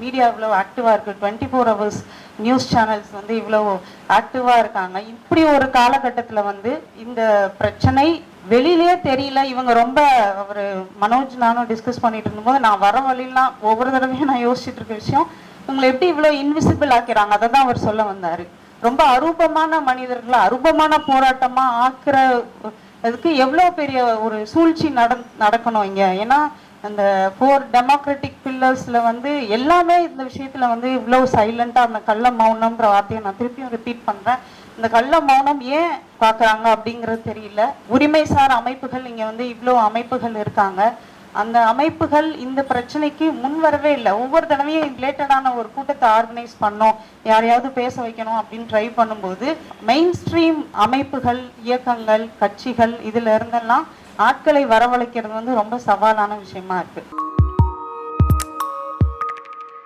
Media இவ்வளோ ஆக்டிவாக இருக்குது, 24 ஹவர்ஸ் நியூஸ் சேனல்ஸ் வந்து இவ்வளோ ஆக்டிவாக இருக்காங்க. இப்படி ஒரு காலகட்டத்தில் வந்து இந்த பிரச்சனை வெளியிலே தெரியல. இவங்க ரொம்ப அவர் மனோஜ் நானும் டிஸ்கஸ் பண்ணிட்டு இருந்தபோது நான் வர வழியெல்லாம் ஒவ்வொரு தடவையும் நான் யோசிச்சுட்டு இருக்க விஷயம், இவங்களை எப்படி இவ்வளோ இன்விசிபிள் ஆக்கிறாங்க. அதை தான் அவர் சொல்ல வந்தார். ரொம்ப அரூபமான மனிதர்களை அரூபமான போராட்டமாக ஆக்குற அதுக்கு எவ்வளோ பெரிய ஒரு சூழ்ச்சி நடக்கணும் இங்கே. ஏன்னா அந்த 4 டெமோக்ராட்டிக் பில்லர்ஸில் வந்து எல்லாமே இந்த விஷயத்தில் வந்து இவ்வளோ சைலண்ட்டாக அந்த கள்ள மௌனம்ன்ற வார்த்தையை நான் திருப்பியும் ரிப்பீட் பண்ணுறேன். இந்த கள்ள மௌனம் ஏன் பார்க்குறாங்க அப்படிங்கிறது தெரியல. உரிமைசார் அமைப்புகள் இங்கே வந்து இவ்வளோ அமைப்புகள் இருக்காங்க. அந்த அமைப்புகள் இந்த பிரச்சனைக்கு முன் வரவே இல்லை. ஒவ்வொரு தடவையும் ரிலேட்டடான ஒரு கூட்டத்தை ஆர்கனைஸ் பண்ணோம், யாரையாவது பேச வைக்கணும் அப்படின்னு ட்ரை பண்ணும்போது மெயின் ஸ்ட்ரீம் அமைப்புகள், இயக்கங்கள், கட்சிகள் இதில் இருந்தெல்லாம் ஆட்களை வரவழைக்கிறது வந்து ரொம்ப சவாலான விஷயமா இருக்கு.